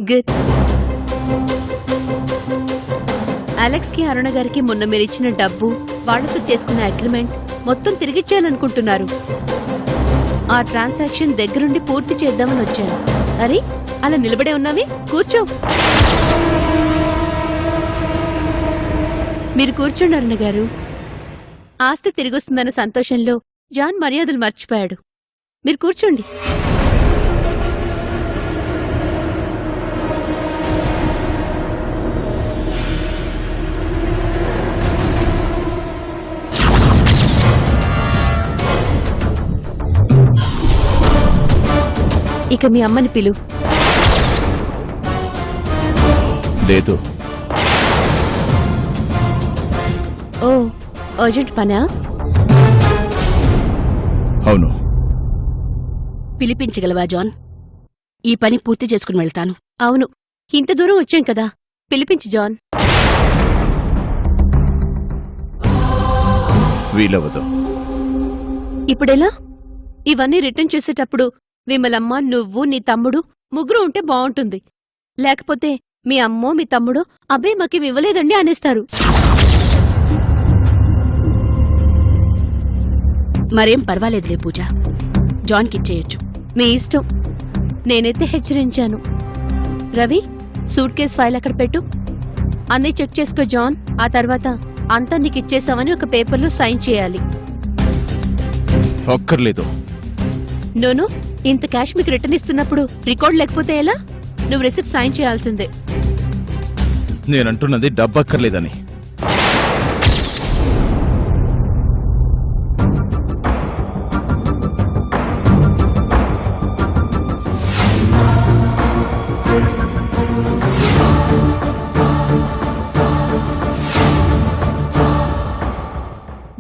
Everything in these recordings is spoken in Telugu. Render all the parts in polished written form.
గుడ్. అలెక్స్ కి అరుణ గారికి మొన్న మీరిచ్చిన డబ్బు, వాళ్లతో చేసుకున్న అగ్రిమెంట్ మొత్తం తిరిగిచ్చేయాలనుకుంటున్నారు. ఆ ట్రాన్సాక్షన్ దగ్గరుండి పూర్తి చేద్దామని వచ్చాను. అరే, అలా నిలబడే ఉన్నావి, కూర్చో. మీరు కూర్చోండి అరుణ గారు. ఆస్తి తిరిగొస్తుందన్న సంతోషంలో జాన్ మర్యాదలు మర్చిపోయాడు. మీరు కూర్చోండి. ఇక మీ అమ్మని పిలు. లేదు. ఓ, అర్జెంట్ పనా? అవును. పిలిపించగలవా జాన్? ఈ పని పూర్తి చేసుకుని వెళ్తాను. అవును, ఇంత దూరం వచ్చాం కదా, పిలిపించి జాన్. వీలవదు. ఇప్పుడెలా? ఇవన్నీ రిటర్న్ చేసేటప్పుడు విమలమ్మ, నువ్వు, నీ తమ్ముడు ముగ్గురు ఉంటే బావుంటుంది. లేకపోతే మీ అమ్మో మీ తమ్ముడు అబ్బే మాకేం ఇవ్వలేదండి అనేస్తారు. మరేం పర్వాలేదులే పూజ, జాన్కిచ్చేయచ్చు. మీ ఇష్టం. నేనైతే హెచ్చరించాను. రవి, సూట్ కేస్ ఫైల్ అక్కడ పెట్టు. అన్నీ చెక్ చేసుకో జాన్. ఆ తర్వాత అంతా నీకిచ్చేసామని ఒక పేపర్లో సైన్ చేయాలి. ఒక్కర్లేదు. నోను, ఇంత క్యాష్ మీకు రిటర్న్ ఇస్తున్నప్పుడు రికార్డ్ లేకపోతే ఎలా? నువ్వు రిసిప్ట్ సైన్ చేయాల్సిందే. నేనంటున్నది డబ్బక్కర్లేదని.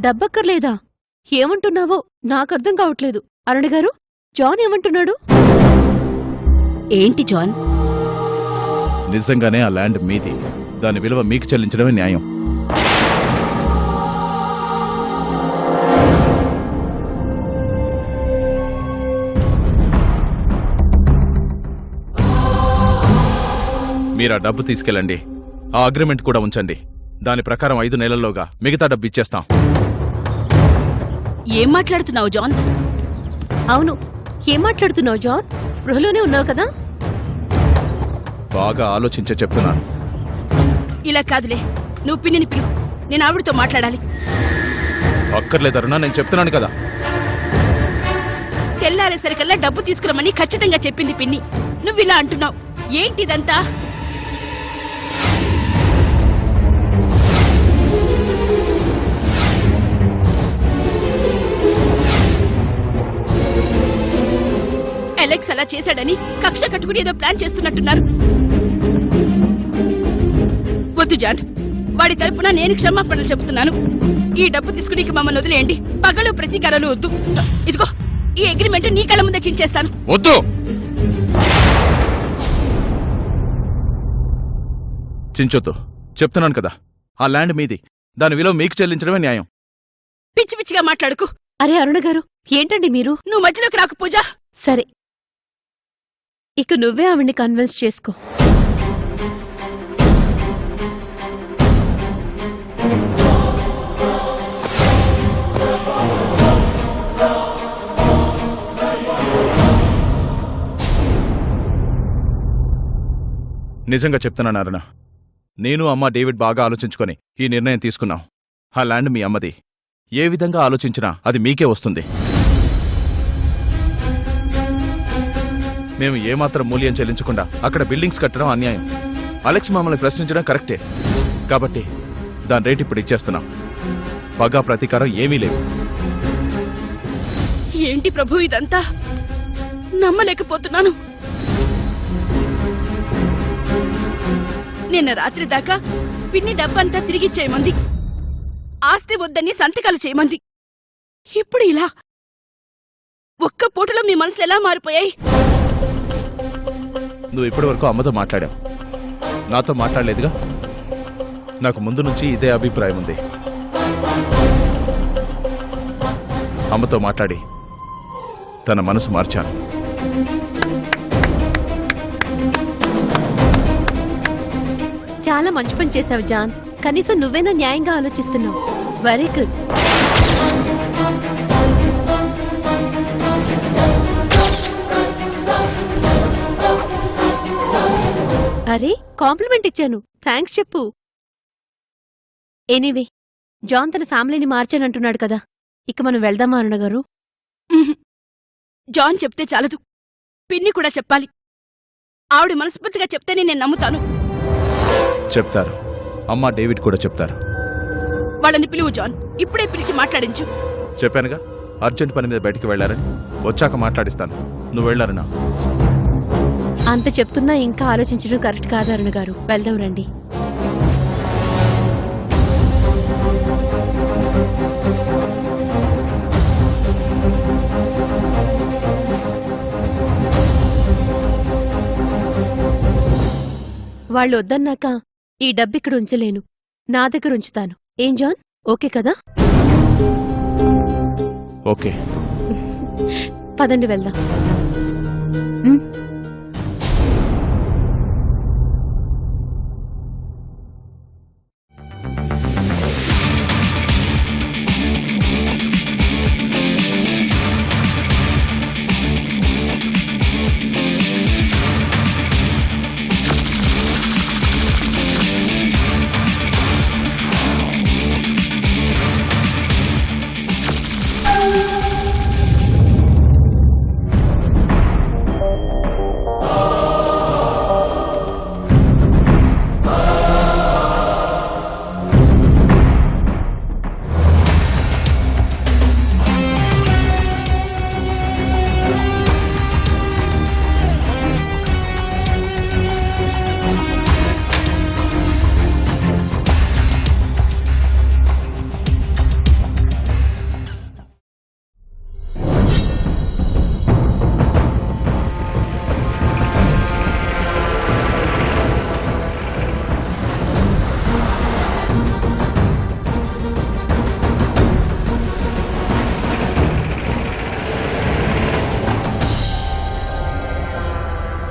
డబ్బక్కర్లేదా? ఏమంటున్నావో నాకర్థం కావట్లేదు. అరుణ గారు, జాన్ ఏమంటున్నాడు? ఏంటి జాన్? నిజంగానే ఆ ల్యాండ్ మీది. దాని విలువ మీకు చెల్లించడమే న్యాయం. మీరు ఆ డబ్బు తీసుకెళ్ళండి. ఆ అగ్రిమెంట్ కూడా ఉంచండి. దాని ప్రకారం 5 నెలల్లోగా మిగతా డబ్బు ఇచ్చేస్తాం. ఏం మాట్లాడుతున్నావు జాన్? అవును, ఏం మాట్లాడుతున్నావు జాన్? స్పృహలోనే ఉన్నావు కదా? బాగా ఆలోచించే చెప్తున్నాను. ఇలా కాదులే, నువ్వు పిన్నిని పిలు. నేను ఆవిడతో మాట్లాడాలి. అక్కర్లేదరునా, నేను చెప్తున్నాను కదా. తెల్లారేసరికల్లా డబ్బు తీసుకురమ్మని ఖచ్చితంగా చెప్పింది పిన్ని. నువ్విలా అంటున్నావు. ఏంటిదంతా? అలెక్స్ అలా చేశాడని కక్ష కట్టుకుని ఏదో ప్లాన్ చేస్తున్నట్టున్నారు. వద్దు జాన్, వాడి తరపున నేను క్షమాపణలు చెబుతున్నాను. ఈ డబ్బు తీసుకుని మమ్మల్ని వదిలేయండి. పగలు ప్రతీకారాలు వద్దు. ఇదిగో, ఈ అగ్రిమెంట్ నీ కళ్ళ ముందే చించేస్తాను. వద్దు. చించొద్దు, చెప్తున్నాను కదా. ఆ ల్యాండ్ మీది. దాని విలువ మీకు చెల్లించడమే న్యాయం. పిచ్చి పిచ్చిగా మాట్లాడుకు. అరే అరుణ గారు, ఏంటండి మీరు? నువ్వు మధ్యలోకి రాకు పూజ. సరే, ఇక నువ్వే ఆవిడ్ని కన్విన్స్ చేసుకో. నిజంగా చెప్తున్నాను అరుణ, నేను అమ్మ డేవిడ్ బాగా ఆలోచించుకొని ఈ నిర్ణయం తీసుకున్నాం. ఆ ల్యాండ్ మీ అమ్మది. ఏ విధంగా ఆలోచించినా అది మీకే వస్తుంది. మేము ఏమాత్రం మూల్యం చెల్లించకుండా అక్కడ బిల్డింగ్స్ కట్టడం అన్యాయం. అలెక్స్ మమ్మల్ని ప్రశ్నించడం కరెక్టే. కాబట్టి దాని రేట్ ఇప్పుడు ఇచ్చేస్తున్నాం. పగా ప్రతీకారం ఏమీ లేవు. ఏంటి ప్రభు ఇదంతా? నమ్మలేకపోతున్నాను. నిన్న రాత్రి దాకా పిన్ని డబ్బంతా తిరిగిచ్చేయమంది. ఆస్తి వద్దని సంతకాలు చేయమంది. ఇప్పుడు ఇలా ఒక్క పూటలో మీ మనసులు ఎలా మారిపోయాయి? నువ్వు ఇప్పటి వరకు అమ్మతో మాట్లాడావు, నాతో మాట్లాడలేదుగా. నాకు ముందు నుంచి ఇదే అభిప్రాయం ఉంది. అమ్మతో మాట్లాడి తన మనసు మార్చాను. చాలా మంచి పని చేశావు జాన్. కనీసం నువ్వేనా న్యాయంగా ఆలోచిస్తున్నావు. Very good. అరే, కాంప్లిమెంట్ ఇచ్చాను, థ్యాంక్స్ చెప్పు. ఎనీవే, జాన్ తన ఫ్యామిలీని మార్చానంటున్నాడు కదా, ఇక మనం వెళ్దామా అరుణ గారు? జాన్ చెప్తే చాలదు, పిన్ని కూడా చెప్పాలి. ఆవిడ మనస్ఫూర్తిగా చెప్తేనే నేను నమ్ముతాను. చెప్తారు. అమ్మ డేవిడ్ కూడా చెప్తారు. వాళ్ళని పిలువు జాన్, ఇప్పుడే పిలిచి మాట్లాడించు. చెప్పానుగా అర్జెంట్ పని మీద బయటికి వెళ్ళారని. వచ్చాక మాట్లాడిస్తాను. నువ్వు వెళ్ళారనా? అంత చెప్తున్నా ఇంకా ఆలోచించడం కరెక్ట్ కాదు అరుణ గారు. వెళ్దాం రండి. వాళ్ళు వద్దన్నాక ఈ డబ్బిక్కడ ఉంచలేను, నా దగ్గర ఉంచుతాను. ఏం జాన్, ఓకే కదా? ఓకే. పదండి వెళ్దాం.